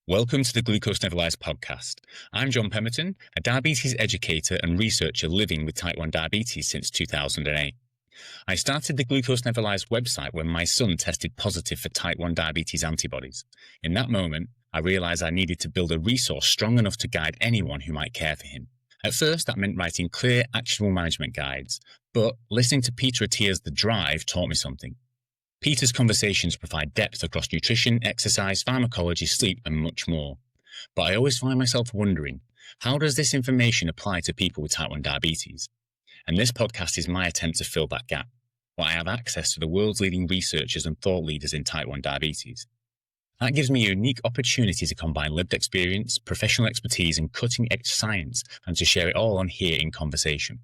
Welcome to the Glucose Never Lies podcast. I'm John Pemberton, a diabetes educator and researcher living with type 1 diabetes since 2008. I started the Glucose Never Lies website when my son tested positive for type 1 diabetes antibodies. In that moment, I realised I needed to build a resource strong enough to guide anyone who might care for him. At first, that meant writing clear, actionable management guides, but listening to Peter Attia's The Drive taught me something. Peter's conversations provide depth across nutrition, exercise, pharmacology, sleep, and much more. But I always find myself wondering, how does this information apply to people with type 1 diabetes? And this podcast is my attempt to fill that gap, where I have access to the world's leading researchers and thought leaders in type 1 diabetes. That gives me a unique opportunity to combine lived experience, professional expertise, and cutting-edge science, and to share it all on here in conversation.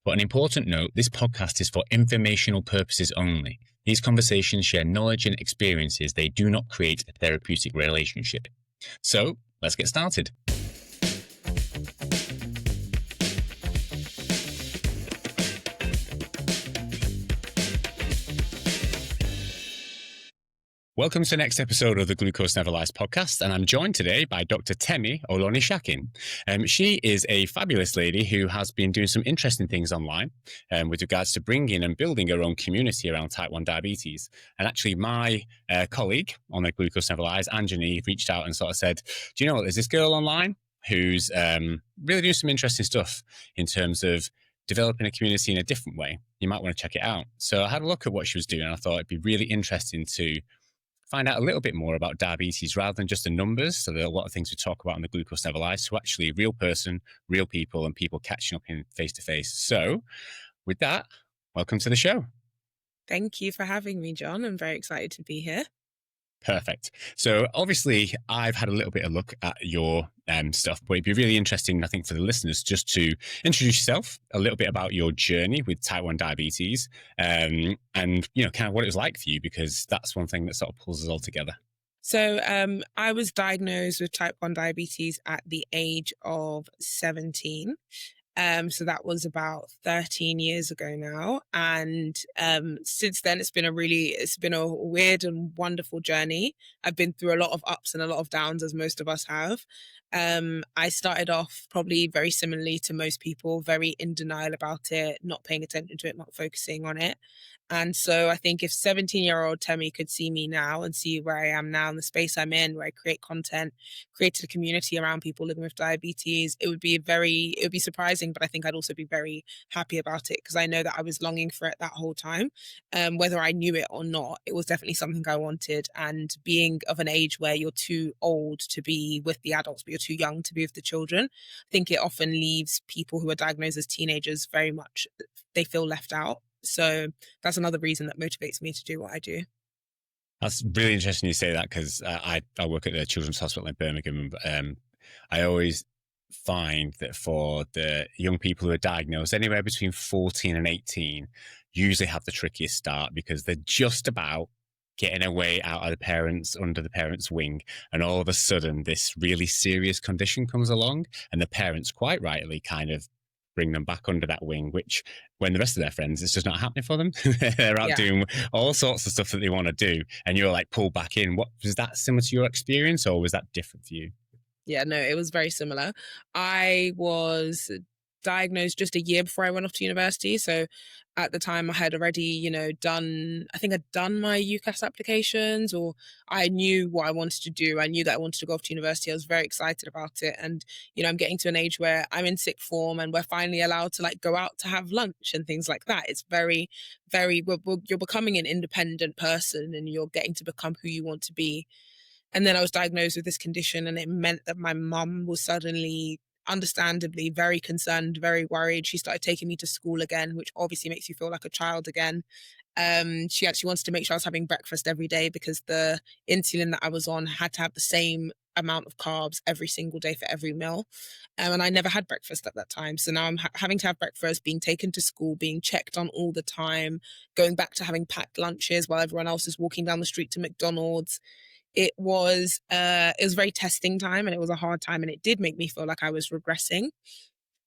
But an important note, this podcast is for informational purposes only. These conversations share knowledge and experiences. They do not create a therapeutic relationship. So, let's get started. Welcome to the next episode of the Glucose Never Lies podcast, and I'm joined today by Dr. Temi Olonisakin. She is a fabulous lady who has been doing some interesting things online with regards to bringing and building her own community around type 1 diabetes. And actually, my colleague on the Glucose Never Lies, Anjani, reached out and sort of said, do you know what, there's this girl online who's really doing some interesting stuff in terms of developing a community in a different way. You might want to check it out. So I had a look at what she was doing, and I thought it'd be really interesting to find out a little bit more about diabetes rather than just the numbers. So there are a lot of things we talk about on the Glucose Never Lies, so actually real person, real people, and people catching up in face-to-face. So with that, welcome to the show. Thank you for having me, John. I'm very excited to be here. Perfect. So obviously I've had a little bit of look at your stuff, but it'd be really interesting, I think, for the listeners just to introduce yourself, a little bit about your journey with type 1 diabetes, and, you know, kind of what it was like for you, because that's one thing that sort of pulls us all together. So I was diagnosed with type 1 diabetes at the age of 17. So that was about 13 years ago now. And since then, it's been a weird and wonderful journey. I've been through a lot of ups and a lot of downs, as most of us have. I started off probably very similarly to most people, very in denial about it, not paying attention to it, not focusing on it. And so I think if 17-year-old Temi could see me now and see where I am now in the space I'm in, where I create content, created a community around people living with diabetes, it would be surprising, but I think I'd also be very happy about it, because I know that I was longing for it that whole time. Whether I knew it or not, it was definitely something I wanted. And being of an age where you're too old to be with the adults, but you're too young to be with the children, I think it often leaves people who are diagnosed as teenagers very much, they feel left out. So that's another reason that motivates me to do what I do. That's really interesting you say that, because I work at the Children's Hospital in Birmingham. I always find that for the young people who are diagnosed, anywhere between 14 and 18, usually have the trickiest start, because they're just about getting away out of the parents, under the parents' wing, and all of a sudden this really serious condition comes along, and the parents quite rightly kind of bring them back under that wing, which when the rest of their friends, it's just not happening for them. They're out doing all sorts of stuff that they want to do, and you're like pulled back in. What was that similar to your experience, or was that different for you? Yeah, no, it was very similar. I was diagnosed just a year before I went off to university. So at the time I had already, I'd done my UCAS applications, or I knew what I wanted to do. I knew that I wanted to go off to university. I was very excited about it. And, I'm getting to an age where I'm in sixth form and we're finally allowed to go out to have lunch and things like that. It's very, very, you're becoming an independent person, and you're getting to become who you want to be. And then I was diagnosed with this condition, and it meant that my mum was suddenly, understandably, very concerned, very worried. She started taking me to school again, which obviously makes you feel like a child again. She actually wanted to make sure I was having breakfast every day, because the insulin that I was on had to have the same amount of carbs every single day for every meal. And I never had breakfast at that time. So now I'm having to have breakfast, being taken to school, being checked on all the time, going back to having packed lunches while everyone else is walking down the street to McDonald's. It was a very testing time, and it was a hard time, and it did make me feel like I was regressing.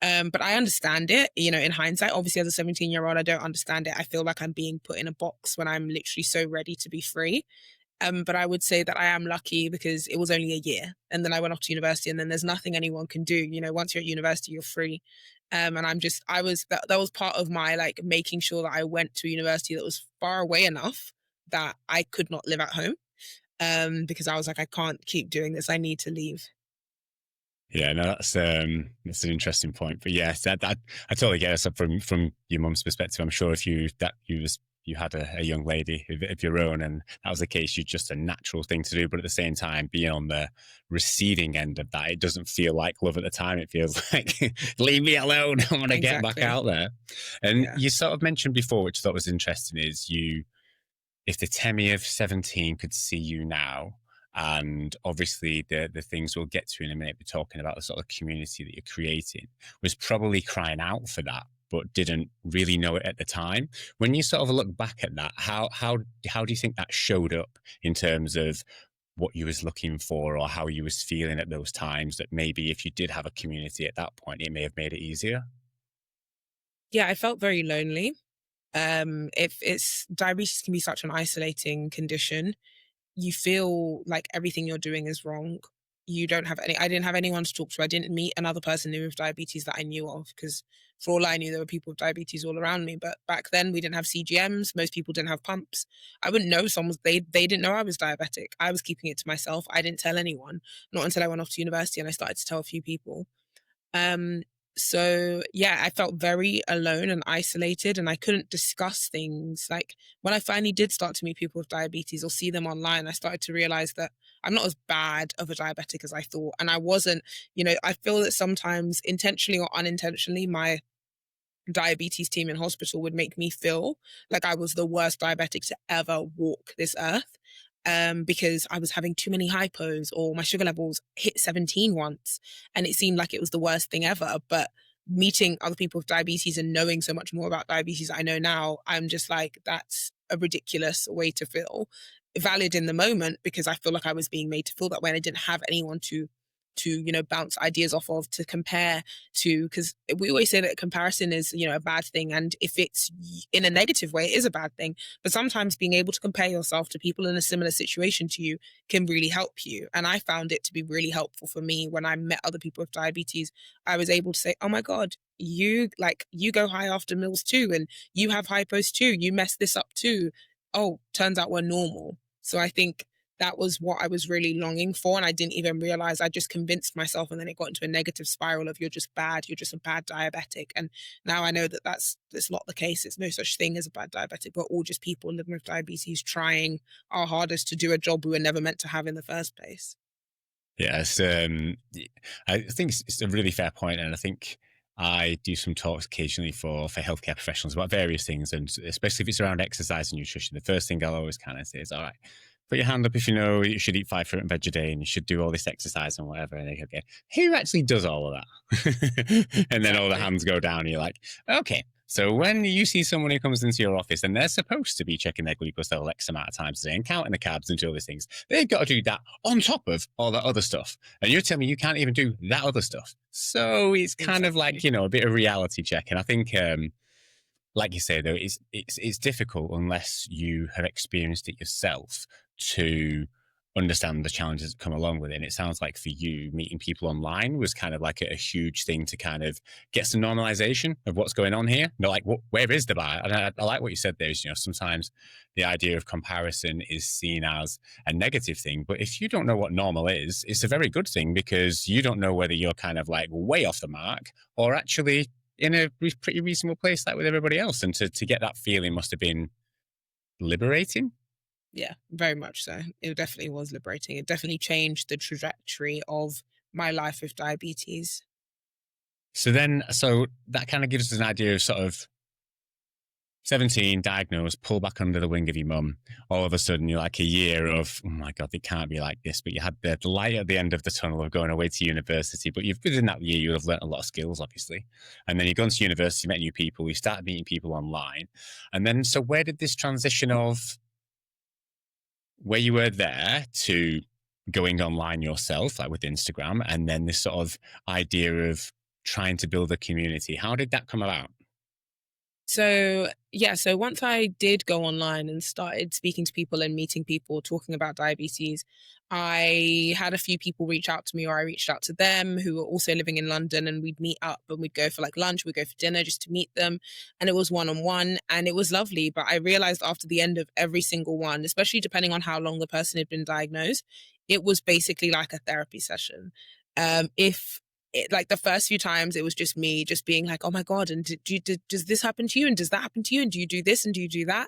But I understand it, in hindsight. Obviously, as a 17-year-old, I don't understand it. I feel like I'm being put in a box when I'm literally so ready to be free. But I would say that I am lucky because it was only a year, and then I went off to university, and then there's nothing anyone can do. Once you're at university, you're free. And that was part of my like making sure that I went to a university that was far away enough that I could not live at home. Because I was like, I can't keep doing this. I need to leave. Yeah, no, that's an interesting point. But yes, I totally get it. So from your mum's perspective, I'm sure if you had a young lady of your own, and that was the case, you're just a natural thing to do. But at the same time, being on the receiving end of that, it doesn't feel like love at the time. It feels like, leave me alone. I want to get back out there. And Yeah. you sort of mentioned before, which I thought was interesting, is if the Temi of 17 could see you now, and obviously the things we'll get to in a minute, we're talking about the sort of community that you're creating, was probably crying out for that, but didn't really know it at the time. When you sort of look back at that, how do you think that showed up in terms of what you was looking for, or how you was feeling at those times, that maybe if you did have a community at that point, it may have made it easier? Yeah, I felt very lonely. If it's diabetes can be such an isolating condition. You feel like everything you're doing is wrong. I didn't have anyone to talk to. I didn't meet another person who with diabetes that I knew of, because for all I knew, there were people with diabetes all around me. But back then we didn't have CGMs. Most people didn't have pumps. I wouldn't know they didn't know I was diabetic. I was keeping it to myself. I didn't tell anyone, not until I went off to university and I started to tell a few people. Um, so yeah, I felt very alone and isolated, and I couldn't discuss things. Like when I finally did start to meet people with diabetes or see them online, I started to realize that I'm not as bad of a diabetic as I thought. And I wasn't, I feel that sometimes intentionally or unintentionally, my diabetes team in hospital would make me feel like I was the worst diabetic to ever walk this earth. Because I was having too many hypos, or my sugar levels hit 17 once, and it seemed like it was the worst thing ever. But meeting other people with diabetes and knowing so much more about diabetes that I know now, I'm just like, that's a ridiculous way to feel. Valid in the moment, because I feel like I was being made to feel that way, and I didn't have anyone to bounce ideas off of, to compare to, because we always say that comparison is a bad thing, and if it's in a negative way, it is a bad thing. But sometimes being able to compare yourself to people in a similar situation to you can really help you, and I found it to be really helpful for me. When I met other people with diabetes, I was able to say, oh my god, you go high after meals too, and you have hypos too, you mess this up too. Oh, turns out we're normal. So I think that was what I was really longing for. And I didn't even realize. I just convinced myself. And then it got into a negative spiral of, you're just bad. You're just a bad diabetic. And now I know that that's not the case. It's no such thing as a bad diabetic. We're all just people living with diabetes, trying our hardest to do a job we were never meant to have in the first place. Yes, I think it's a really fair point, and I think I do some talks occasionally for healthcare professionals about various things, and especially if it's around exercise and nutrition. The first thing I'll always kind of say is, all right, put your hand up if you know you should eat 5 fruit and veg a day and you should do all this exercise and whatever. And they go, okay, who actually does all of that? And then all the hands go down and you're like, okay. So when you see someone who comes into your office and they're supposed to be checking their glucose level X amount of times a day and counting the carbs and do all these things, they've got to do that on top of all that other stuff. And you're telling me you can't even do that other stuff. So it's kind of like, a bit of reality check. And I think, like you say, though, it's difficult unless you have experienced it yourself to understand the challenges that come along with it. And it sounds like for you, meeting people online was kind of like a huge thing to kind of get some normalization of what's going on here. They're like, where is the bar? And I like what you said there is, sometimes the idea of comparison is seen as a negative thing. But if you don't know what normal is, it's a very good thing, because you don't know whether you're kind of like way off the mark or actually in a pretty reasonable place like with everybody else. And to get that feeling must have been liberating. Yeah, very much so. It definitely was liberating. It definitely changed the trajectory of my life with diabetes. So that kind of gives us an idea of sort of 17, diagnosed, pull back under the wing of your mum. All of a sudden, you're like a year of, oh my God, it can't be like this. But you had the light at the end of the tunnel of going away to university. But within that year, you would have learned a lot of skills, obviously. And then you've gone to university, met new people, you started meeting people online. And then, so where did this transition of where you were there to going online yourself, like with Instagram, and then this sort of idea of trying to build a community, how did that come about? So yeah, so once I did go online and started speaking to people and meeting people talking about diabetes, I had a few people reach out to me, or I reached out to them, who were also living in London, and we'd meet up and we'd go for like lunch, we'd go for dinner just to meet them. And it was one on one and it was lovely. But I realized after the end of every single one, especially depending on how long the person had been diagnosed, it was basically like a therapy session. If like the first few times it was just me just being like, oh my god, and does this happen to you, and does that happen to you, and do you do this, and do you do that?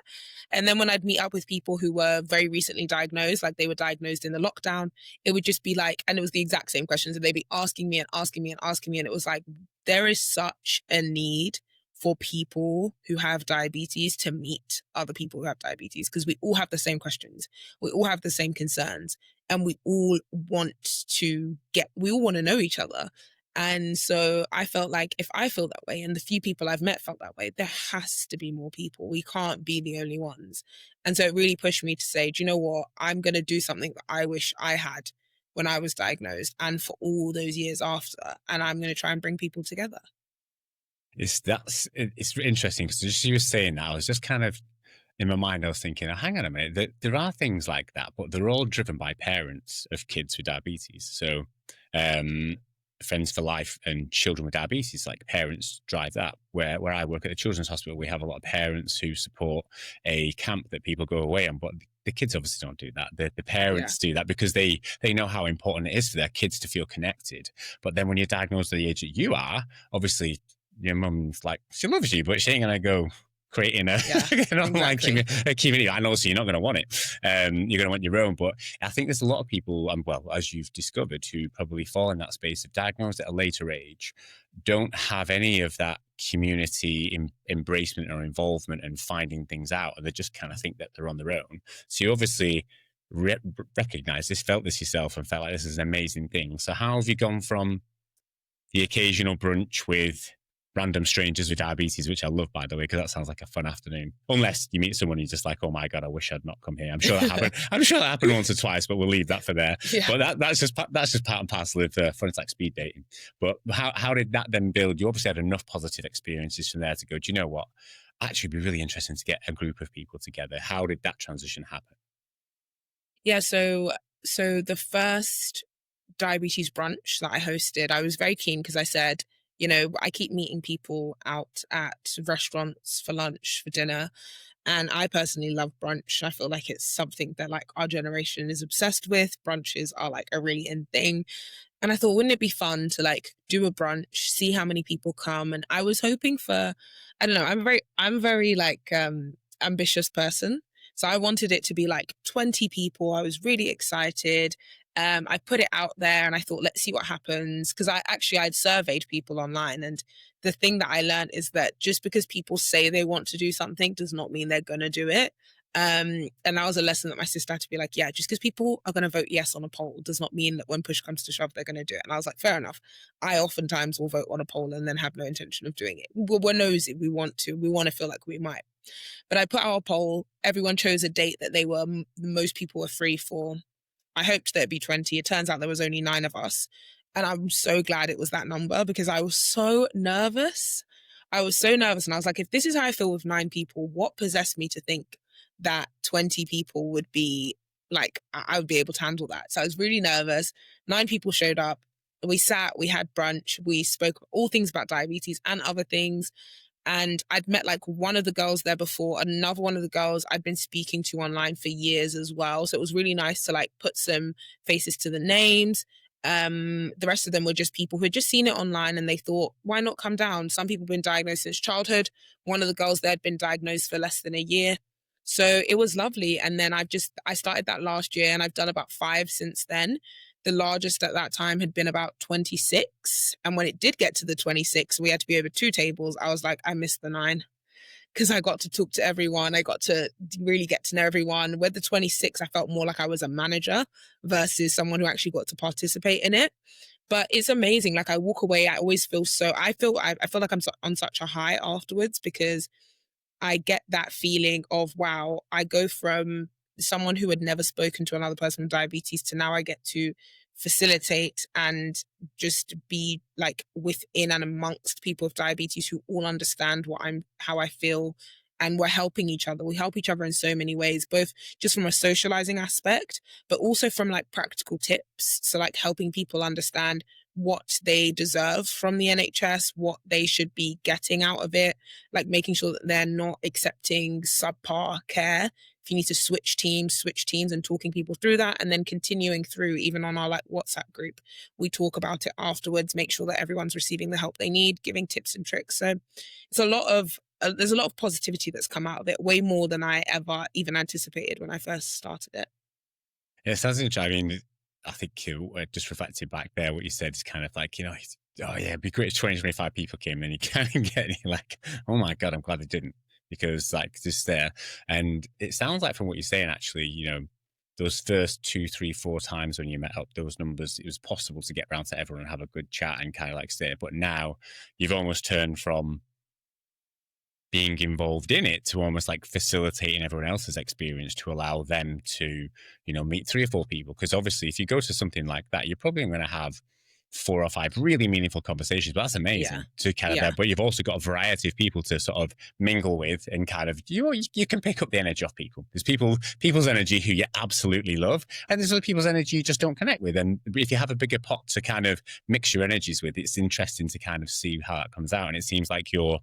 And then when I'd meet up with people who were very recently diagnosed, like they were diagnosed in the lockdown, it would just be like, and it was the exact same questions, and they'd be asking me and asking me and asking me, and it was like, there is such a need for people who have diabetes to meet other people who have diabetes, because we all have the same questions, we all have the same concerns, and we all want to know each other. And so I felt like if I feel that way and the few people I've met felt that way, there has to be more people. We can't be the only ones. And so it really pushed me to say, do you know what? I'm going to do something that I wish I had when I was diagnosed and for all those years after. And I'm going to try and bring people together. It's interesting because just you were saying that, I was just kind of in my mind, I was thinking, oh, hang on a minute, there are things like that, but they're all driven by parents of kids with diabetes. So, Friends for Life and children with diabetes, like parents drive that. Where I work at the Children's Hospital, we have a lot of parents who support a camp that people go away on, but the kids obviously don't do that. The parents do that because they know how important it is for their kids to feel connected. But then when you're diagnosed at the age that you are, obviously your mum's like, she loves you, but she ain't gonna go creating an online community. I know, so you're not going to want it. You're going to want your own. But I think there's a lot of people, well, as you've discovered, who probably fall in that space of diagnosed at a later age, don't have any of that community embracement or involvement and finding things out. And they just kind of think that they're on their own. So you obviously recognize this, felt this yourself, and felt like this is an amazing thing. So how have you gone from the occasional brunch with random strangers with diabetes, which I love, by the way, because that sounds like a fun afternoon. Unless you meet someone and you're just like, oh my God, I wish I'd not come here. I'm sure that happened. I'm sure that happened once or twice, but we'll leave that for there. Yeah. But that's just part and parcel of fun. It's like speed dating. But how did that then build? You obviously had enough positive experiences from there to go, do you know what? Actually, it'd be really interesting to get a group of people together. How did that transition happen? Yeah, so the first diabetes brunch that I hosted, I was very keen because I said, you know, I keep meeting people out at restaurants for lunch, for dinner. And I personally love brunch. I feel like it's something that like our generation is obsessed with. Brunches are like a really in thing. And I thought, wouldn't it be fun to like do a brunch, see how many people come? And I was hoping for, I don't know, I'm very like ambitious person. So I wanted it to be like 20 people. I was really excited. I put it out there and I thought, let's see what happens. Because I'd surveyed people online. And the thing that I learned is that just because people say they want to do something does not mean they're going to do it. And that was a lesson that my sister had to be like, yeah, just because people are going to vote yes on a poll does not mean that when push comes to shove, they're going to do it. And I was like, fair enough. I oftentimes will vote on a poll and then have no intention of doing it. We're nosy. We want to feel like we might. But I put out a poll. Everyone chose a date that most people were free for. I hoped there'd be 20. It turns out there was only 9 of us. And I'm so glad it was that number because I was so nervous. And I was like, if this is how I feel with 9 people, what possessed me to think that 20 people would be like, I would be able to handle that. So I was really nervous. 9 people showed up. We sat, we had brunch, we spoke all things about diabetes and other things. And I'd met like one of the girls there before, another one of the girls I'd been speaking to online for years as well. So it was really nice to like put some faces to the names. The rest of them were just people who had just seen it online and they thought, why not come down? Some people have been diagnosed since childhood. One of the girls there had been diagnosed for less than a year. So it was lovely. And then I started that last year and I've done about 5 since then. The largest at that time had been about 26. And when it did get to the 26, we had to be over 2 tables. I was like, I missed the 9 because I got to talk to everyone. I got to really get to know everyone. With the 26, I felt more like I was a manager versus someone who actually got to participate in it. But it's amazing. Like I walk away, I always feel I feel like I'm on such a high afterwards because I get that feeling of, wow, I go from someone who had never spoken to another person with diabetes to now I get to facilitate and just be like within and amongst people with diabetes who all understand how I feel, and we're helping each other. We help each other in so many ways, both just from a socializing aspect, but also from like practical tips. So like helping people understand what they deserve from the NHS, what they should be getting out of it, like making sure that they're not accepting subpar care. If you need to switch teams and talking people through that, and then continuing through even on our like WhatsApp group. We talk about it afterwards, make sure that everyone's receiving the help they need, giving tips and tricks. So it's a lot of there's a lot of positivity that's come out of it, way more than I ever even anticipated when I first started it. Yeah, it sounds interesting. I mean, I think just reflecting back there, what you said is kind of like, oh yeah, it'd be great if 20, 25 people came and you kind of get like, oh my God, I'm glad they didn't, because like just there. And it sounds like from what you're saying, actually, those first 2, 3, 4 times when you met up those numbers, it was possible to get around to everyone and have a good chat and kind of like stay. But now you've almost turned from being involved in it to almost like facilitating everyone else's experience to allow them to, meet 3 or 4 people. Because obviously, if you go to something like that, you're probably going to have 4 or 5 really meaningful conversations. But that's amazing to kind of there. But you've also got a variety of people to sort of mingle with, and kind of you can pick up the energy off people. There's people's energy who you absolutely love, and there's other people's energy you just don't connect with. And if you have a bigger pot to kind of mix your energies with, it's interesting to kind of see how that comes out. And it seems like you've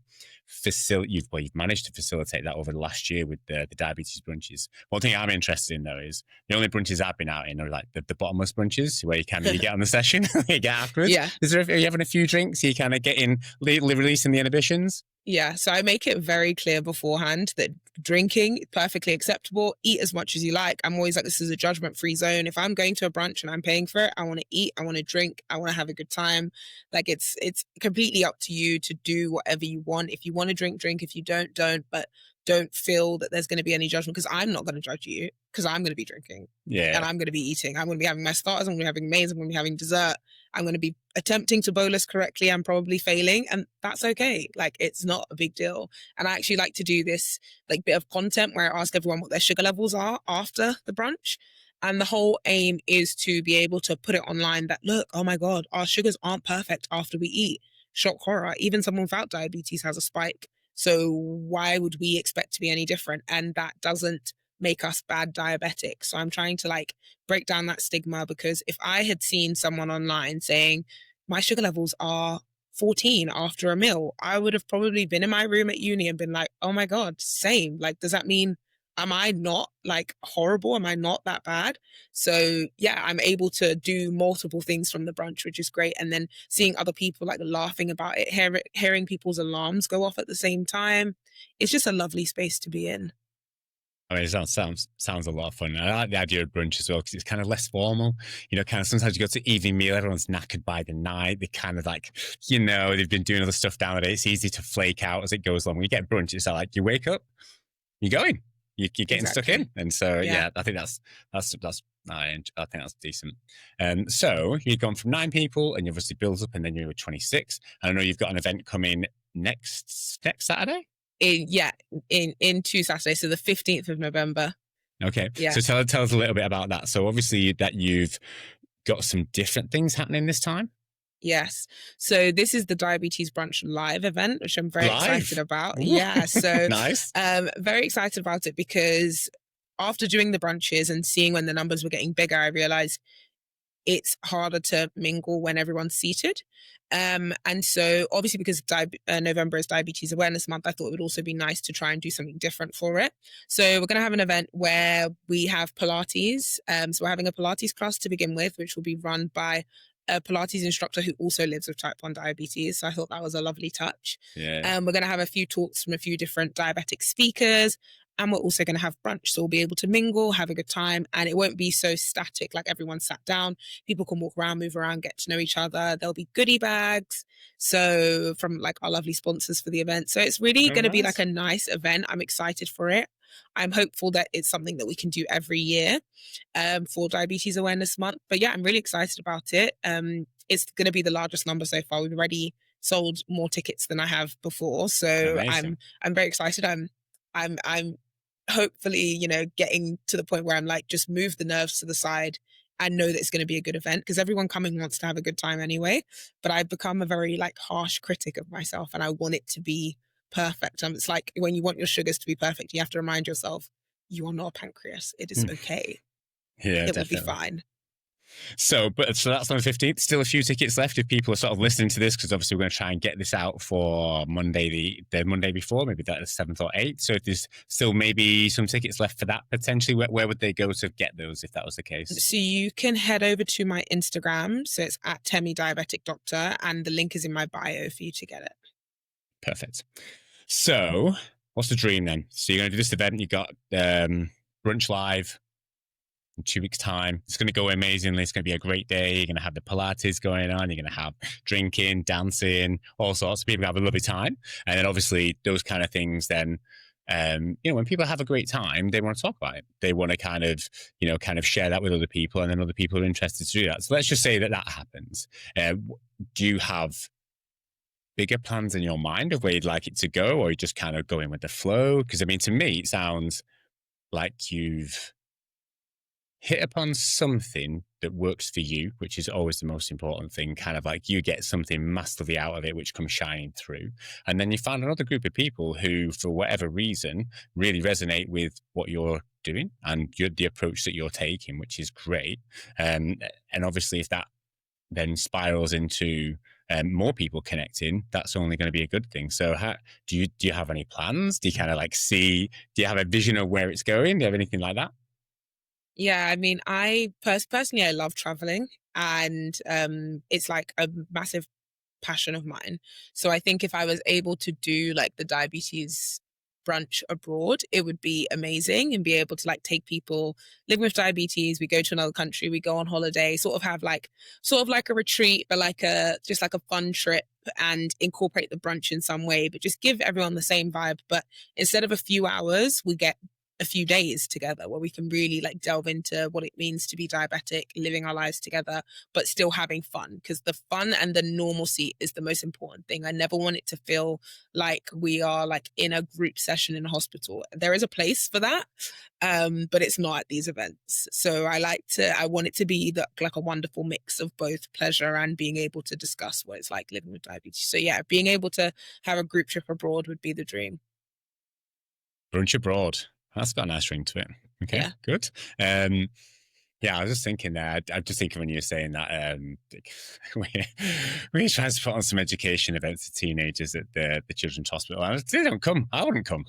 managed to facilitate that over the last year with the diabetes brunches. One thing I'm interested in though is the only brunches I've been out in are like the bottomless brunches, where you get on the session, you get afterwards. Yeah. Are you having a few drinks? Are you kind of releasing the inhibitions? Yeah, so I make it very clear beforehand that drinking perfectly acceptable. Eat as much as you like. I'm always like, this is a judgment-free zone. If I'm going to a brunch and I'm paying for it, I want to eat, I want to drink, I want to have a good time. Like it's completely up to you to do whatever you want. If you want to drink, drink. If you don't, don't. But don't feel that there's going to be any judgment, because I'm not going to judge you, because I'm going to be drinking. Yeah. And I'm going to be eating. I'm going to be having my starters. I'm going to be having mains. I'm going to be having dessert. I'm going to be attempting to bolus correctly. I'm probably failing, and that's okay. Like, it's not a big deal. And I actually like to do this like bit of content where I ask everyone what their sugar levels are after the brunch. And the whole aim is to be able to put it online that, look, oh my God, our sugars aren't perfect after we eat. Shock horror. Even someone without diabetes has a spike. So why would we expect to be any different? And that doesn't make us bad diabetics. So I'm trying to like break down that stigma, because if I had seen someone online saying my sugar levels are 14 after a meal, I would have probably been in my room at uni and been like, oh my God, same. Like, does that mean, am I not like horrible? Am I not that bad? So yeah, I'm able to do multiple things from the brunch, which is great. And then seeing other people like laughing about it, hearing people's alarms go off at the same time. It's just a lovely space to be in. I mean, it sounds a lot of fun. I like the idea of brunch as well, because it's kind of less formal. Kind of sometimes you go to evening meal, everyone's knackered by the night. They kind of like, they've been doing other stuff down the day. It's easy to flake out as it goes along. When you get brunch, it's like you wake up, you're going, you're getting stuck in. And so, yeah, I think I think that's decent. So you've gone from 9 people, and you obviously build up, and then you're at 26. And I know you've got an event coming next Saturday. In 2 Saturdays, so the 15th of November. Okay. Yeah. So tell us a little bit about that. So obviously that you've got some different things happening this time. Yes. So this is the Diabetes Brunch live event, which I'm very excited about. Ooh. Yeah. So nice. Very excited about it, because after doing the brunches and seeing when the numbers were getting bigger, I realized it's harder to mingle when everyone's seated. And so obviously, because November is Diabetes Awareness Month, I thought it would also be nice to try and do something different for it. So we're going to have an event where we have Pilates. So we're having a Pilates class to begin with, which will be run by a Pilates instructor who also lives with type 1 diabetes. So I thought that was a lovely touch. Yeah. We're going to have a few talks from a few different diabetic speakers. And we're also going to have brunch. So we'll be able to mingle, have a good time. And it won't be so static, like everyone sat down. People can walk around, move around, get to know each other. There'll be goodie bags. So from like our lovely sponsors for the event. So it's really going to be like a nice event. I'm excited for it. I'm hopeful that it's something that we can do every year for Diabetes Awareness Month. But yeah, I'm really excited about it. It's going to be the largest number so far. We've already sold more tickets than I have before. So amazing. I'm very excited. I'm hopefully, getting to the point where I'm like, just move the nerves to the side and know that it's going to be a good event, because everyone coming wants to have a good time anyway. But I've become a very like harsh critic of myself, and I want it to be perfect. It's like when you want your sugars to be perfect, you have to remind yourself, you are not a pancreas. It is okay. Yeah, it definitely. will be fine. So that's on the 15th. Still a few tickets left if people are sort of listening to this, because obviously we're going to try and get this out for Monday, the Monday before, maybe that is 7th or 8th. So if there's still maybe some tickets left for that potentially, where would they go to get those if that was the case? So you can head over to my Instagram. So it's at Temi Diabetic Doctor, and the link is in my bio for you to get it. Perfect. So what's the dream then? So you're going to do this event. You got Brunch Live in 2 weeks' time. It's going to go amazingly. It's going to be a great day. You're going to have the Pilates going on. You're going to have drinking, dancing, all sorts. People have a lovely time. And then obviously those kind of things then, when people have a great time, they want to talk about it. They want to kind of share that with other people, and then other people are interested to do that. So let's just say that happens. Do you have bigger plans in your mind of where you'd like it to go, or are you just kind of going with the flow? Because I mean, to me, it sounds like you've hit upon something that works for you, which is always the most important thing. Kind of like you get something massively out of it, which comes shining through. And then you find another group of people who, for whatever reason, really resonate with what you're doing and the approach that you're taking, which is great. And obviously, if that then spirals into more people connecting, that's only going to be a good thing. So do you have any plans? Do you kind of like do you have a vision of where it's going? Do you have anything like that? Yeah, I mean, I personally, I love traveling, and it's like a massive passion of mine. So I think if I was able to do like the Diabetes Brunch Abroad, it would be amazing, and be able to like take people living with diabetes. We go to another country, we go on holiday, sort of like a retreat, but just like a fun trip, and incorporate the brunch in some way, but just give everyone the same vibe. But instead of a few hours, we get a few days together where we can really like delve into what it means to be diabetic, living our lives together, but still having fun, because the fun and the normalcy is the most important thing. I never want it to feel like we are like in a group session in a hospital. There is a place for that, but it's not at these events. So I want it to be like a wonderful mix of both pleasure and being able to discuss what it's like living with diabetes. So yeah, being able to have a group trip abroad would be the dream. Brunch Abroad. That's got a nice ring to it. Okay, yeah. Good. Yeah, I was just thinking there. I'm just thinking when you were saying that we're trying to put on some education events for teenagers at the children's hospital. They don't come. I wouldn't come.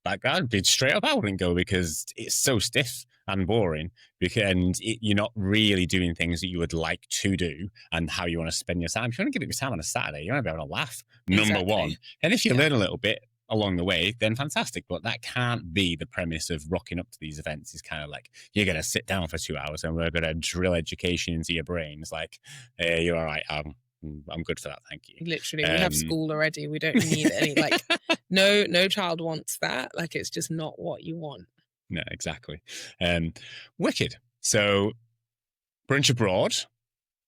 Like, I'd be straight up, I wouldn't go, because it's so stiff and boring, and you're not really doing things that you would like to do and how you want to spend your time. If you want to give it your time on a Saturday, you want to be able to laugh, number one. And if you learn a little bit along the way, then fantastic. But that can't be the premise of rocking up to these events. Is kind of like, you're going to sit down for 2 hours and we're going to drill education into your brain. It's like, hey, you're all right. I'm good for that. Thank you. Literally, we have school already. We don't need any, like, no child wants that. Like, it's just not what you want. No, exactly. Wicked. So Brunch Abroad.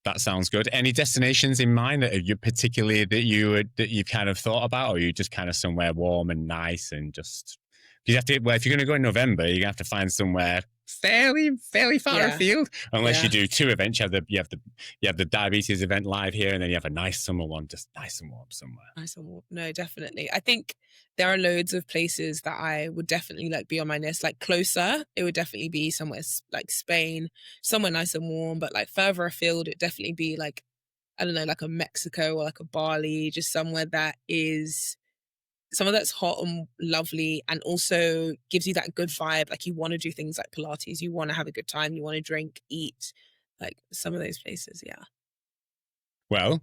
That sounds good. Any destinations in mind that you particularly that you've kind of thought about, or are you just kind of somewhere warm and nice and just? You have to. Well, if you're going to go in November, you're going to have to find somewhere fairly far afield. Unless you do two events, you have the diabetes event live here, and then you have a nice summer one, just nice and warm somewhere. Nice and warm. No, definitely. I think there are loads of places that I would definitely like be on my list. Like closer, it would definitely be somewhere like Spain, somewhere nice and warm. But like further afield, it'd definitely be like, I don't know, like a Mexico or like a Bali, just somewhere that's hot and lovely, and also gives you that good vibe. Like, you want to do things like Pilates, you want to have a good time, you want to drink, eat, like some of those places. Yeah. Well,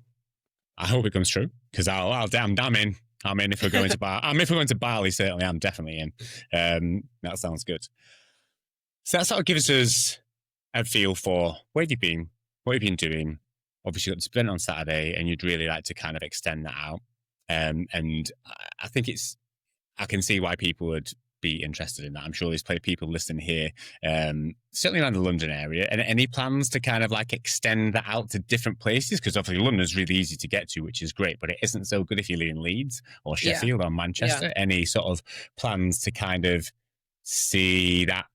I hope it comes true, because I'm in. I'm in if we're going to Bali. If we're going to Bali, certainly I'm definitely in. That sounds good. So that sort of gives us a feel for where you've been, what you've been doing. Obviously, you got this event on Saturday, and you'd really like to kind of extend that out. And I think I can see why people would be interested in that. I'm sure there's plenty of people listening here, certainly around the London area. And any plans to kind of like extend that out to different places? Because obviously London's really easy to get to, which is great, but it isn't so good if you live in Leeds or Sheffield or Manchester. Any sort of plans to kind of see that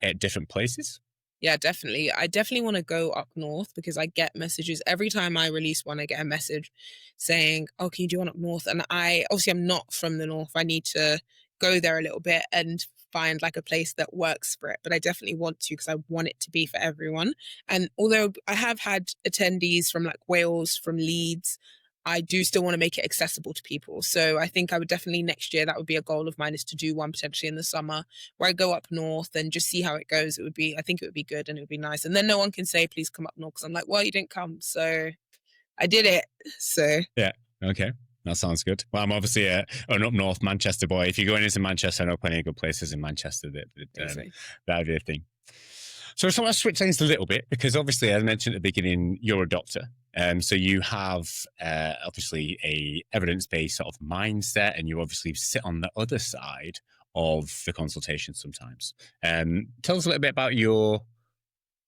at different places? Yeah, definitely. I definitely want to go up north because I get messages every time I release one. I get a message saying, "Oh, can you do one up north?" And I obviously I'm not from the north. I need to go there a little bit and find like a place that works for it. But I definitely want to because I want it to be for everyone. And although I have had attendees from like Wales, from Leeds, I do still want to make it accessible to people. So I think I would definitely next year, that would be a goal of mine, is to do one potentially in the summer where I go up north and just see how it goes. It would be, I think it would be good and it would be nice. And then no one can say, please come up north. Cause I'm like, well, you didn't come. So I did it. So Yeah. Okay. That sounds good. Well, I'm obviously an up north Manchester boy. If you're going into Manchester, I know plenty of good places in Manchester that would be a thing. So I just want to switch things a little bit because obviously, as I mentioned at the beginning, you're a doctor. So you have obviously a evidence-based sort of mindset, and you obviously sit on the other side of the consultation sometimes. Tell us a little bit about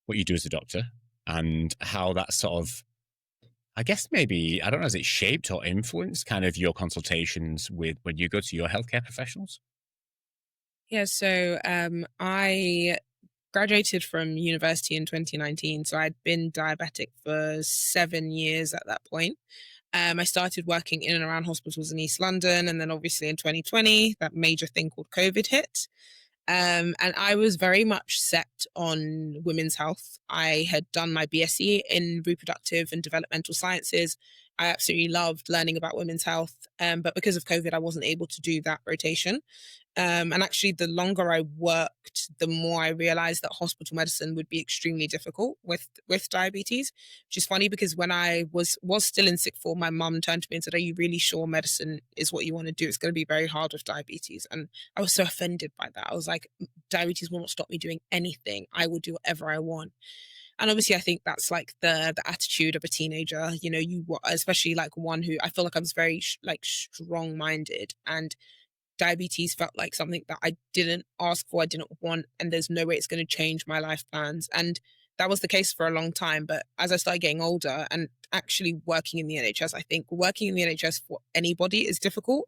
what you do as a doctor and how that sort of, I guess maybe, I don't know, has it shaped or influenced kind of your consultations with when you go to your healthcare professionals? yeah, so I graduated from university in 2019. So I'd been diabetic for 7 years at that point. I started working in and around hospitals in East London. And then obviously in 2020, that major thing called COVID hit. And I was very much set on women's health. I had done my BSc in reproductive and developmental sciences. I absolutely loved learning about women's health. But because of COVID, I wasn't able to do that rotation. And actually, the longer I worked, the more I realized that hospital medicine would be extremely difficult with diabetes. Which is funny because when I was still in sick form, my mum turned to me and said, "Are you really sure medicine is what you want to do? It's going to be very hard with diabetes." And I was so offended by that. I was like, "Diabetes will not stop me doing anything. I will do whatever I want." And obviously, I think that's like the attitude of a teenager. You know, especially like one who I feel like I was very like strong minded, and diabetes felt like something that I didn't ask for, I didn't want, and there's no way it's going to change my life plans. And that was the case for a long time. But as I started getting older and actually working in the NHS, I think working in the NHS for anybody is difficult.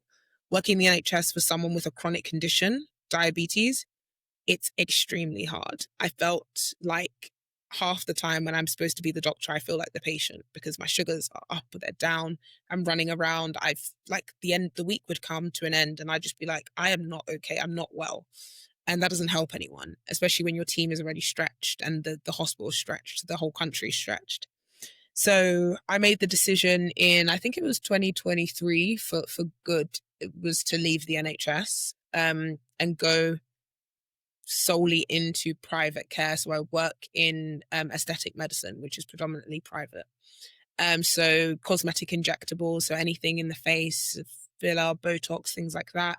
Working in the NHS for someone with a chronic condition, diabetes, it's extremely hard. I felt like half the time when I'm supposed to be the doctor, I feel like the patient because my sugars are up or they're down. I'm running around. I've like the week would come to an end and I'd just be like, I am not okay. I'm not well. And that doesn't help anyone, especially when your team is already stretched and the hospital is stretched, the whole country is stretched. So I made the decision in, I think it was 2023 for good. It was to leave the NHS and go solely into private care. So I work in aesthetic medicine, which is predominantly private. So cosmetic injectables, so anything in the face, filler, Botox, things like that.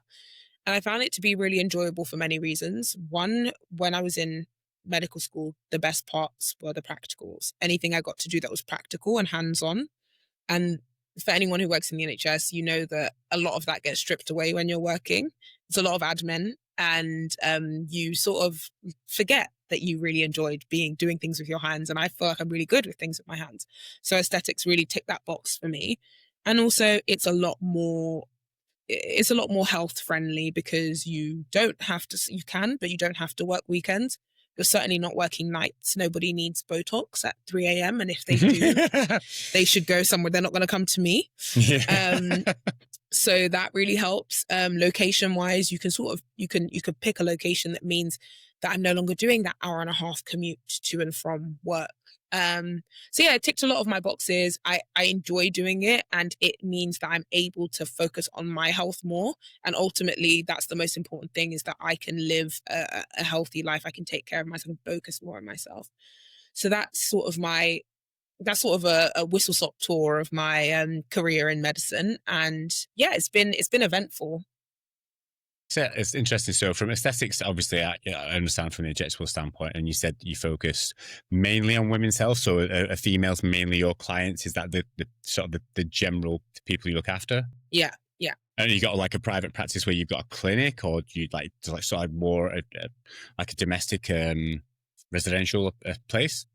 And I found it to be really enjoyable for many reasons. One, when I was in medical school, the best parts were the practicals. Anything I got to do that was practical and hands-on. And for anyone who works in the NHS, you know that a lot of that gets stripped away when you're working. It's a lot of admin, and you sort of forget that you really enjoyed doing things with your hands. And I feel like I'm really good with things with my hands. So aesthetics really tick that box for me. And also, it's a lot more health friendly because you don't have to. You can, but you don't have to work weekends. You're certainly not working nights. Nobody needs Botox at 3 a.m. And if they do, they should go somewhere. They're not going to come to me. Yeah. So that really helps. Location wise, you could pick a location that means that I'm no longer doing that hour and a half commute to and from work. So yeah, it ticked a lot of my boxes. I enjoy doing it, and it means that I'm able to focus on my health more. And ultimately, that's the most important thing, is that I can live a healthy life. I can take care of myself and focus more on myself. So that's sort of a whistle stop tour of my career in medicine. And yeah, it's been eventful. So it's interesting. So from aesthetics, obviously, I understand from the injectable standpoint, and you said you focus mainly on women's health. So are females mainly your clients? Is that the sort of the general people you look after? Yeah, yeah. And you got like a private practice where you've got a clinic, or do you like sort of more like a domestic residential place?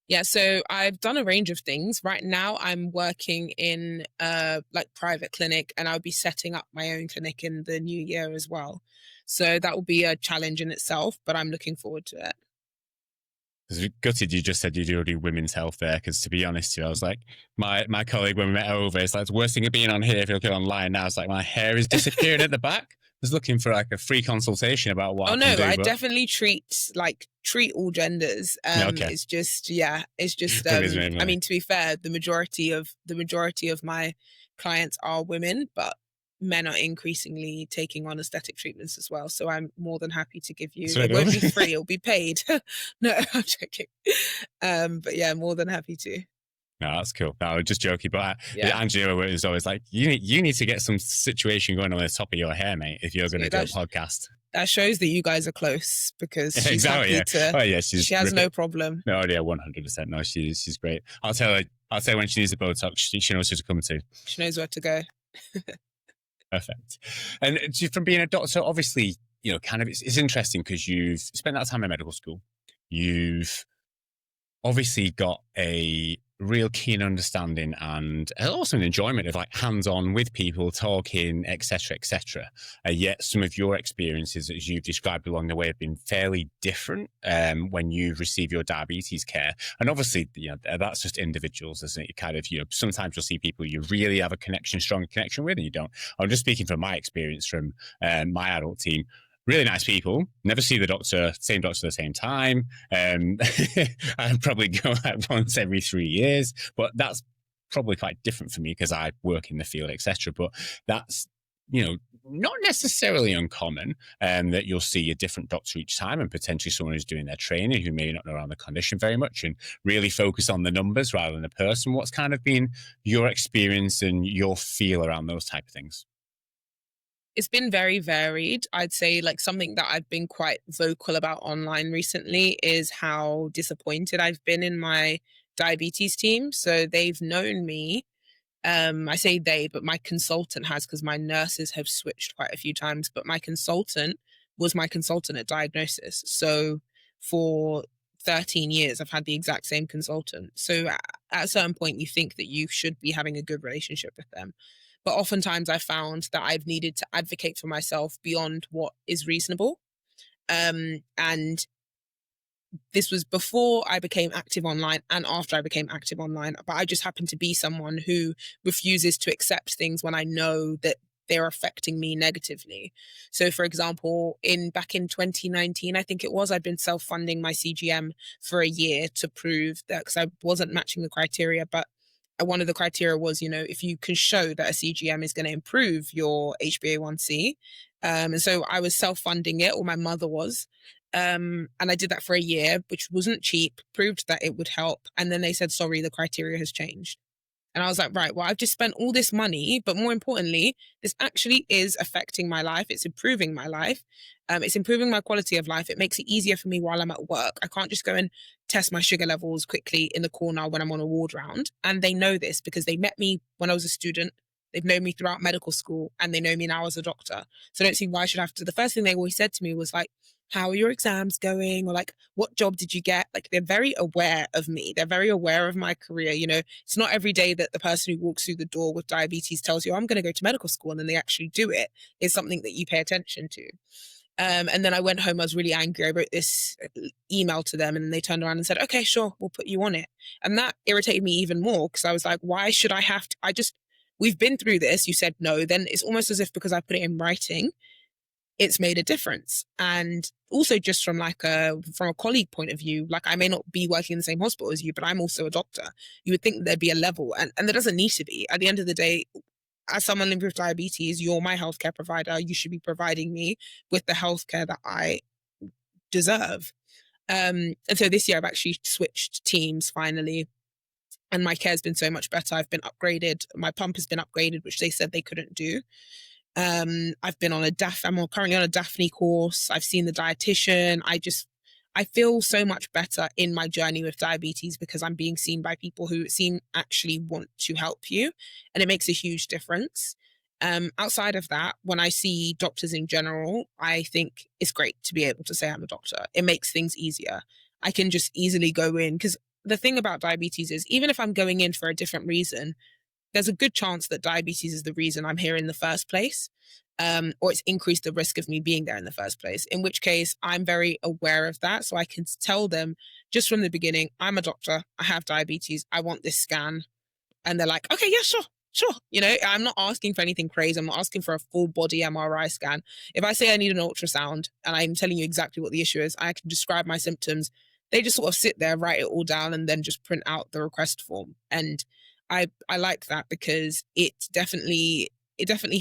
Yeah, so I've done a range of things. Right now I'm working in like private clinic, and I'll be setting up my own clinic in the new year as well. So that will be a challenge in itself, but I'm looking forward to it. was gutted you just said you do women's health there, because to be honest with you, I was like, my colleague when we met over, it's like the worst thing of being on here, if you look online now, it's like my hair is disappearing at the back. I was looking for like a free consultation about what Oh I no, can do. I definitely treat all genders. Okay. It's just I mean, to be fair, the majority of my clients are women, but men are increasingly taking on aesthetic treatments as well. So I'm more than happy to give you. It won't be free; it'll be paid. No, I'm joking. But yeah, more than happy to. No, that's cool. No, I was just joking, but Angela was always like, you need to get some situation going on the top of your hair, mate, if you're going to do a podcast. That shows that you guys are close, because she's happy to. Oh yeah, she has no problem. No, yeah, 100%. No, she's great. I'll tell her when she needs a Botox, she knows who to come to. She knows where to go. Perfect. And from being a doctor, obviously, kind of it's interesting because you've spent that time in medical school. You've obviously got a real keen understanding and also an enjoyment of like hands-on with people, talking, etc., etc. Yet some of your experiences, as you've described along the way, have been fairly different when you've received your diabetes care. And obviously, that's just individuals, isn't it? You kind of, sometimes you'll see people you really have a strong connection with, and you don't. I'm just speaking from my experience from my adult team. Really nice people. Never see same doctor at the same time. I probably go like once every 3 years, but that's probably quite different for me because I work in the field, etc. But that's, not necessarily uncommon that you'll see a different doctor each time, and potentially someone who's doing their training who may not know around the condition very much and really focus on the numbers rather than the person. What's kind of been your experience and your feel around those type of things? It's been very varied. I'd say like something that I've been quite vocal about online recently is how disappointed I've been in my diabetes team. So they've known me. I say they, but my consultant has, because my nurses have switched quite a few times, but my consultant was my consultant at diagnosis. So for 13 years, I've had the exact same consultant. So at a certain point, you think that you should be having a good relationship with them. But oftentimes I found that I've needed to advocate for myself beyond what is reasonable. And this was before I became active online and after I became active online. But I just happen to be someone who refuses to accept things when I know that they're affecting me negatively. So for example, back in 2019, I think it was, I'd been self-funding my CGM for a year to prove that, because I wasn't matching the criteria, but one of the criteria was, if you can show that a CGM is going to improve your HbA1c. And so I was self-funding it, or my mother was. And I did that for a year, which wasn't cheap, proved that it would help. And then they said, sorry, the criteria has changed. And I was like, right, well, I've just spent all this money, but more importantly, this actually is affecting my life. It's improving my life. It's improving my quality of life. It makes it easier for me while I'm at work. I can't just go and test my sugar levels quickly in the corner when I'm on a ward round. And they know this because they met me when I was a student. They've known me throughout medical school, and they know me now as a doctor. So I don't see why I should have to. The first thing they always said to me was like, how are your exams going? Or like, what job did you get? Like, they're very aware of me. They're very aware of my career. It's not every day that the person who walks through the door with diabetes tells you, I'm going to go to medical school, and then they actually do it. It's something that you pay attention to. And then I went home, I was really angry. I wrote this email to them, and they turned around and said, okay, sure, we'll put you on it. And that irritated me even more, because I was like, why should I have to? We've been through this. You said no. Then it's almost as if because I put it in writing, it's made a difference. And also just from from a colleague point of view, like I may not be working in the same hospital as you, but I'm also a doctor. You would think there'd be a level, and there doesn't need to be. At the end of the day, as someone living with diabetes, you're my healthcare provider. You should be providing me with the healthcare that I deserve. And so this year I've actually switched teams finally, and my care has been so much better. I've been upgraded. My pump has been upgraded, which they said they couldn't do. I've been on I'm currently on a Daphne course. I've seen the dietitian. I feel so much better in my journey with diabetes because I'm being seen by people who actually want to help you, and it makes a huge difference. Outside of that, when I see doctors in general, I think it's great to be able to say I'm a doctor. It makes things easier. I can just easily go in, because the thing about diabetes is, even if I'm going in for a different reason, there's a good chance that diabetes is the reason I'm here in the first place. or it's increased the risk of me being there in the first place, in which case I'm very aware of that. So I can tell them just from the beginning, I'm a doctor, I have diabetes, I want this scan. And they're like, okay, yeah, sure, sure. I'm not asking for anything crazy. I'm not asking for a full body MRI scan. If I say I need an ultrasound and I'm telling you exactly what the issue is, I can describe my symptoms. They just sort of sit there, write it all down, and then just print out the request form. And I like that because it definitely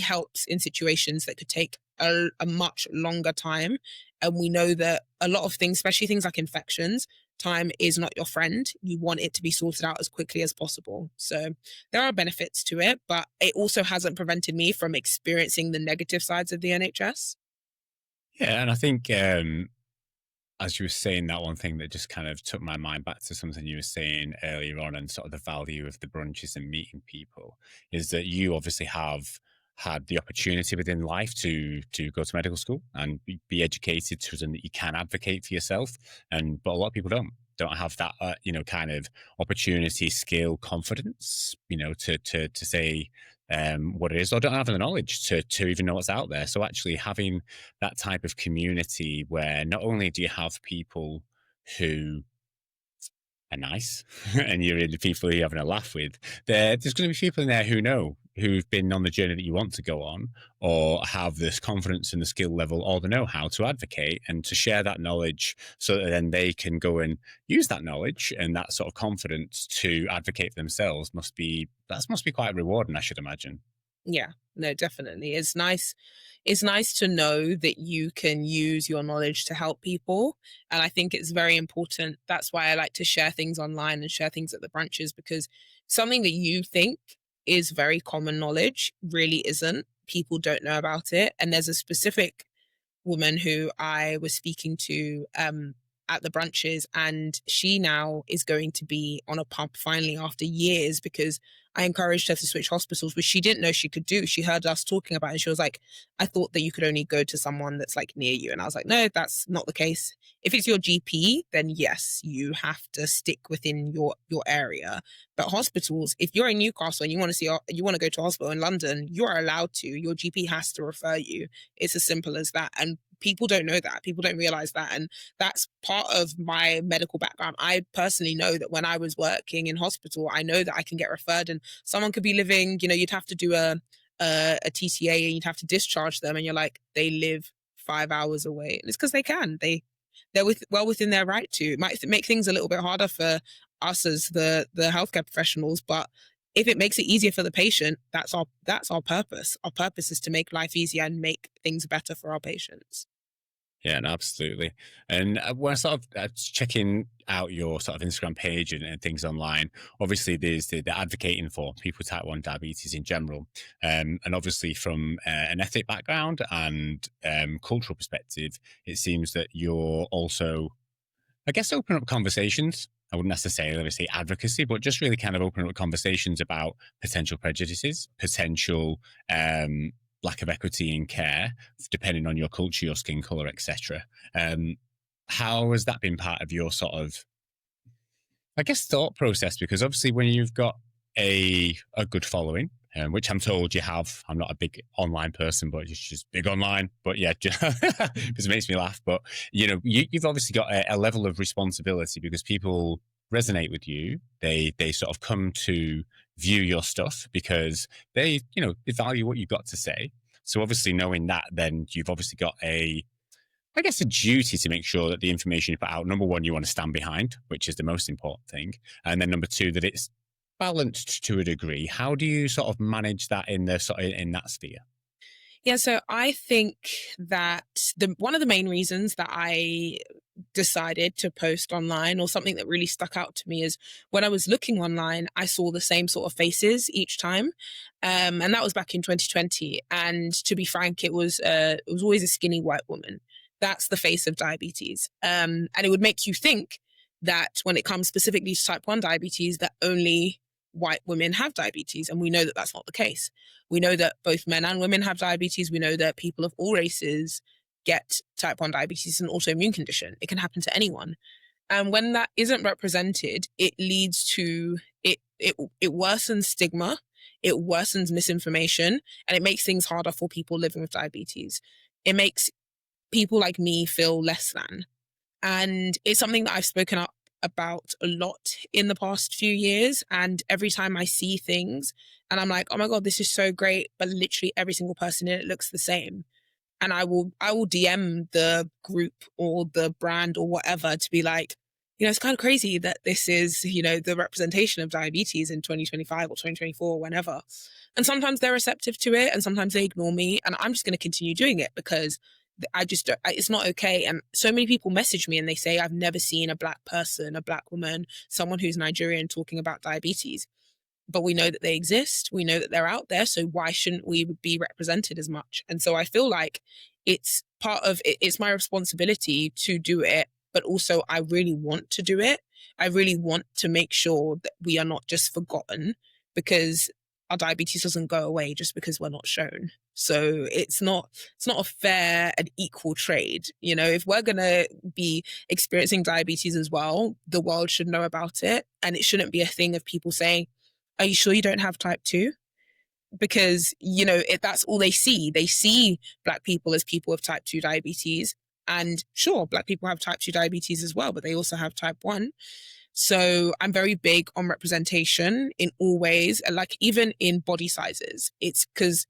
helps in situations that could take a much longer time. And we know that a lot of things, especially things like infections, time is not your friend. You want it to be sorted out as quickly as possible. So there are benefits to it, but it also hasn't prevented me from experiencing the negative sides of the NHS. Yeah, and I think as you were saying, that one thing that just kind of took my mind back to something you were saying earlier on, and sort of the value of the brunches and meeting people, is that you obviously have had the opportunity within life to go to medical school and be educated so that you can advocate for yourself. And but a lot of people don't have that kind of opportunity, skill, confidence, to say what it is, or don't have the knowledge to even know what's out there. So actually having that type of community where not only do you have people who are nice and you're the people who you're having a laugh with, there's going to be people in there who've been on the journey that you want to go on, or have this confidence and the skill level or the know-how to advocate and to share that knowledge, so that then they can go and use that knowledge and that sort of confidence to advocate for themselves. Must be quite rewarding, I should imagine. Yeah, no, definitely. It's nice to know that you can use your knowledge to help people. And I think it's very important. That's why I like to share things online and share things at the brunches, because something that you think is very common knowledge really isn't. People don't know about it. And there's a specific woman who I was speaking to at the brunches, and she now is going to be on a pump finally after years, because I encouraged her to switch hospitals, which she didn't know she could do. She heard us talking about it and she was like, I thought that you could only go to someone that's like near you. And I was like, no, that's not the case. If it's your GP, then yes, you have to stick within your area. But hospitals, if you're in Newcastle and you want to go to a hospital in London, you're allowed to. Your GP has to refer you. It's as simple as that. And people don't know that. People don't realize that. And that's part of my medical background. I personally know that when I was working in hospital, I know that I can get referred, and someone could be living, you'd have to do a TCA and you'd have to discharge them. And you're like, they live 5 hours away. And it's because they can. Well within their right to. It might make things a little bit harder for us as the healthcare professionals, but if it makes it easier for the patient, that's our purpose. Our purpose is to make life easier and make things better for our patients. Yeah, no, absolutely. And when I sort of checking out your sort of Instagram page and things online, obviously there's the advocating for people with type 1 diabetes in general. And obviously from an ethic background and cultural perspective, it seems that you're also, I guess, open up conversations. I wouldn't necessarily say advocacy, but just really kind of open up conversations about potential prejudices, potential lack of equity in care, depending on your culture, your skin color, etc. How has that been part of your sort of, I guess, thought process? Because obviously, when you've got a good following, which I'm told you have, I'm not a big online person, but it's just big online. But yeah, because it makes me laugh. But you've obviously got a level of responsibility, because people resonate with you. They sort of come to view your stuff because they value what you've got to say. So obviously, knowing that, then you've obviously got a duty to make sure that the information you put out, number one, you want to stand behind, which is the most important thing. And then number two, that it's balanced to a degree. How do you sort of manage that in that sphere? Yeah, so I think that one of the main reasons that I decided to post online, or something that really stuck out to me, is when I was looking online, I saw the same sort of faces each time, and that was back in 2020. And to be frank, it was always a skinny white woman. That's the face of diabetes, and it would make you think that when it comes specifically to type 1 diabetes, that only white women have diabetes. And we know that that's not the case. We know that both men and women have diabetes. We know that people of all races get type 1 diabetes, an autoimmune condition. It can happen to anyone. And when that isn't represented, it leads to it worsens stigma. it worsens misinformation and it makes things harder for people living with diabetes. It makes people like me feel less than. And it's something that I've spoken up about a lot in the past few years. And every time I see things and I'm like, oh my God, this is so great, but literally every single person in it looks the same. And I will DM the group or the brand or whatever to be like, it's kind of crazy that this is, the representation of diabetes in 2025 or 2024 or whenever. And sometimes they're receptive to it and sometimes they ignore me. And I'm just going to continue doing it because it's not okay. And so many people message me and they say, I've never seen a Black person, a Black woman, someone who's Nigerian talking about diabetes. But we know that they exist. We know that they're out there. So why shouldn't we be represented as much? And so I feel like it's part of it. It's my responsibility to do it, but also I really want to do it. I really want to make sure that we are not just forgotten, because our diabetes doesn't go away just because we're not shown. So it's not a fair and equal trade. If we're going to be experiencing diabetes as well, the world should know about it. And it shouldn't be a thing of people saying, are you sure you don't have type 2? Because, that's all they see. They see Black people as people with type 2 diabetes. And sure, Black people have type 2 diabetes as well, but they also have type 1. So I'm very big on representation in all ways, like even in body sizes. It's because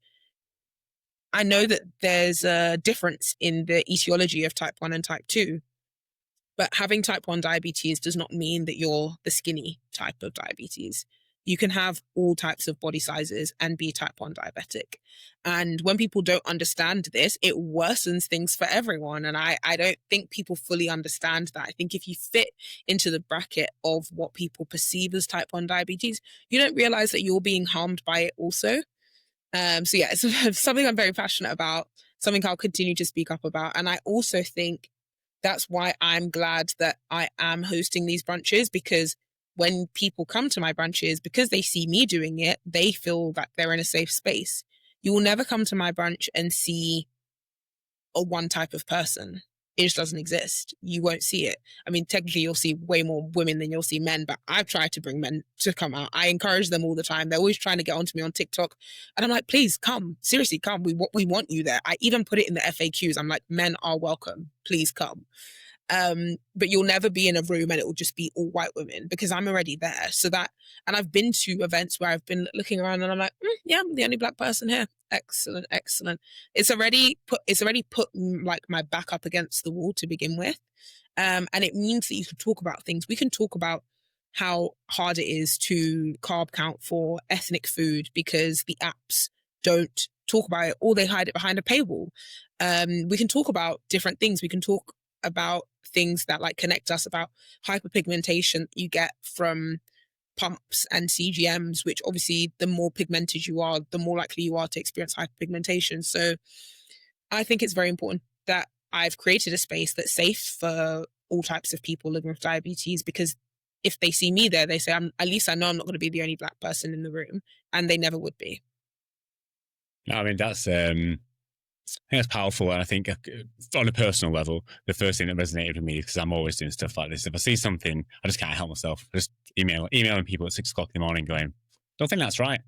I know that there's a difference in the etiology of type 1 and type 2. But having type 1 diabetes does not mean that you're the skinny type of diabetes. You can have all types of body sizes and be type 1 diabetic. And when people don't understand this, it worsens things for everyone. And I don't think people fully understand that. I think if you fit into the bracket of what people perceive as type 1 diabetes, you don't realize that you're being harmed by it also. So yeah, it's something I'm very passionate about, something I'll continue to speak up about. And I also think that's why I'm glad that I am hosting these brunches, because when people come to my brunches, because they see me doing it, they feel that they're in a safe space. You will never come to my brunch and see a one type of person. It just doesn't exist. You won't see it. I mean, technically you'll see way more women than you'll see men, but I've tried to bring men to come out. I encourage them all the time. They're always trying to get onto me on TikTok. And I'm like, please come, seriously, come. We want you there. I even put it in the FAQs. I'm like, men are welcome. Please come. But you'll never be in a room and it will just be all white women, because I'm already there. And I've been to events where I've been looking around and I'm like, yeah, I'm the only Black person here. Excellent. It's already put like my back up against the wall to begin with. And it means that you can talk about things. We can talk about how hard it is to carb count for ethnic food because the apps don't talk about it, or they hide it behind a paywall. We can talk about different things. We can talk about things that like connect us, about hyperpigmentation you get from pumps and CGMs, which obviously the more pigmented you are, the more likely you are to experience hyperpigmentation. So I think it's very important that I've created a space that's safe for all types of people living with diabetes, because if they see me there, they say, at least I know I'm not going to be the only Black person in the room, and they never would be. No, I mean, that's I think that's powerful. And I think on a personal level, the first thing that resonated with me, because I'm always doing stuff like this, if I see something, I just can't help myself. Just emailing people at 6 o'clock in the morning going, don't think that's right.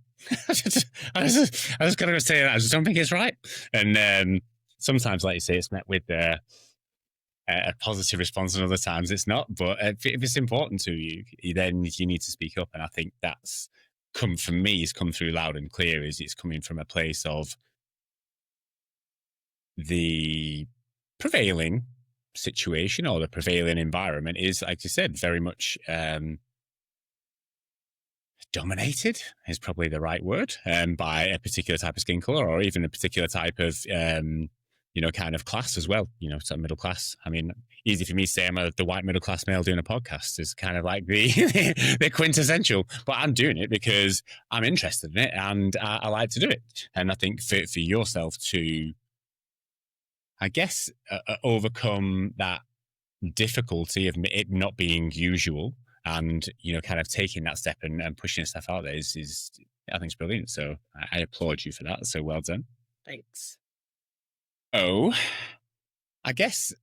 I just gotta say that. I just don't think it's right. And sometimes, like you say, it's met with a positive response, and other times it's not. But if it's important to you, then you need to speak up. And I think that's come from me, it's come through loud and clear, is it's coming from a place of the prevailing situation or the prevailing environment is, like you said, very much dominated is probably the right word, by a particular type of skin color, or even a particular type of kind of class as well, some middle class. I mean, easy for me to say I'm the white middle class male doing a podcast is kind of like the the quintessential, but I'm doing it because I'm interested in it and I like to do it. And I think for yourself to, I guess, overcome that difficulty of it not being usual, and kind of taking that step and pushing stuff out there is I think it's brilliant. So I applaud you for that. So well done. Thanks. Oh, I guess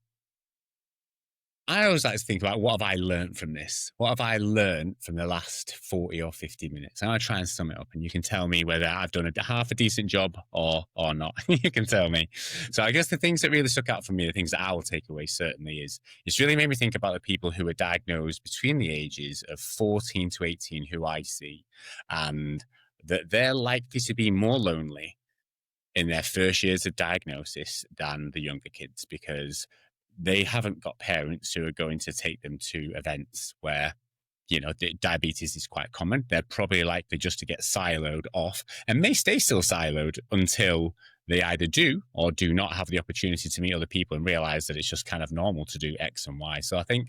I always like to think about what have I learned from this? What have I learned from the last 40 or 50 minutes? I'm going to try and sum it up and you can tell me whether I've done a half a decent job or not. You can tell me. So I guess the things that really stuck out for me, the things that I will take away certainly is it's really made me think about the people who are diagnosed between the ages of 14 to 18 who I see, and that they're likely to be more lonely in their first years of diagnosis than the younger kids, because they haven't got parents who are going to take them to events where, you know, diabetes is quite common. They're probably likely just to get siloed off and may stay still siloed until they either do or do not have the opportunity to meet other people and realize that it's just kind of normal to do X and Y. So I think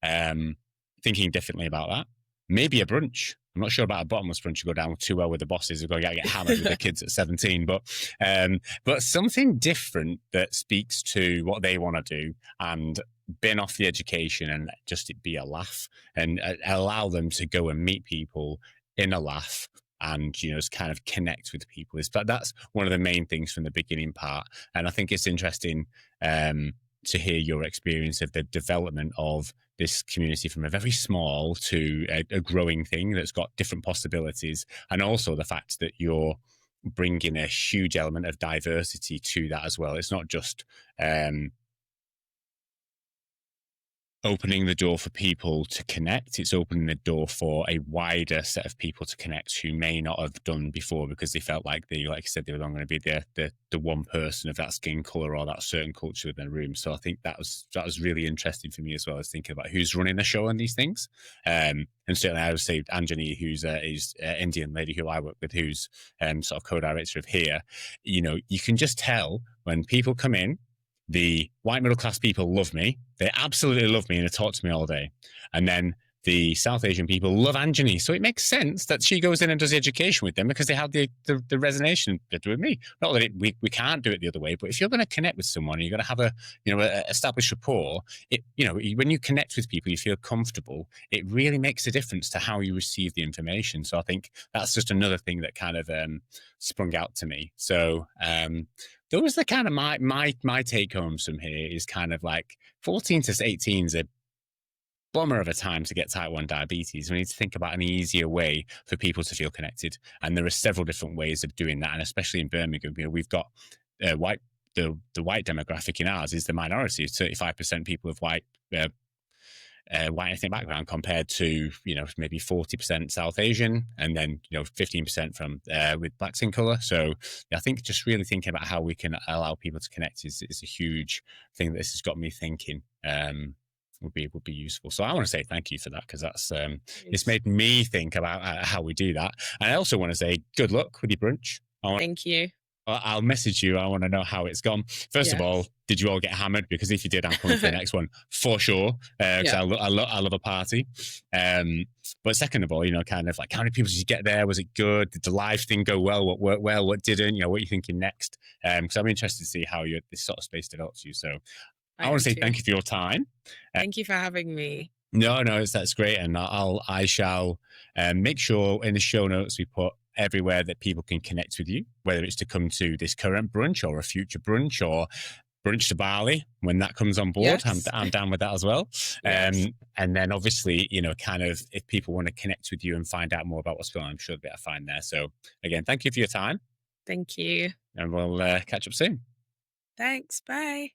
thinking differently about that, maybe a brunch. I'm not sure about a bottomless brunch. You go down too well with the bosses. You're going to get hammered with the kids at 17. But something different that speaks to what they want to do and bin off the education and just it be a laugh and allow them to go and meet people in a laugh and, you know, just kind of connect with people. But that's one of the main things from the beginning part. And I think it's interesting to hear your experience of the development of this community from a very small to a growing thing that's got different possibilities, and also the fact that you're bringing a huge element of diversity to that as well. It's not just opening the door for people to connect, it's opening the door for a wider set of people to connect who may not have done before because they felt like like I said, they were not going to be the one person of that skin color or that certain culture within the room. So I think that was really interesting for me as well, as thinking about who's running the show on these things. And certainly I would say Anjani, who's Indian lady who I work with, who's sort of co-director of here. You know, you can just tell when people come in, the white middle class people love me. They absolutely love me and they talk to me all day. And then the South Asian people love Anjani. So it makes sense that she goes in and does the education with them because they have the resonation with me. Not that we can't do it the other way, but if you're going to connect with someone, you're going to have a established rapport. When you connect with people, you feel comfortable. It really makes a difference to how you receive the information. So I think that's just another thing that kind of sprung out to me. So those are kind of my take homes from here is kind of like 14 to 18 is a bummer of a time to get type 1 diabetes. We need to think about an easier way for people to feel connected. And there are several different ways of doing that. And especially in Birmingham, you know, we've got the white demographic in ours is the minority, 35% people of white ethnic background compared to, you know, maybe 40% South Asian and then, you know, 15% from with black skin color. So I think just really thinking about how we can allow people to connect is a huge thing that this has got me thinking would be useful. So I want to say thank you for that, because that's it's made me think about how we do that. And I also want to say good luck with your brunch. Thank you. I'll message you. I want to know how it's gone. First of all, did you all get hammered? Because if you did, I'm coming for the next one for sure. Because I love a party. But second of all, you know, kind of like how many people did you get there? Was it good? Did the live thing go well? What worked well? What didn't? You know, what are you thinking next? Because I'm interested to see how this sort of space develops you. So I want to say thank you for your time. Thank you for having me. No, that's great, and I shall make sure in the show notes we put everywhere that people can connect with you, whether it's to come to this current brunch or a future brunch or brunch to Bali when that comes on board. Yes. I'm down with that as well. Yes. And then obviously, you know, kind of if people want to connect with you and find out more about what's going on, I'm sure they'll be able to find there. So again, thank you for your time. Thank you. And we'll catch up soon. Thanks. Bye.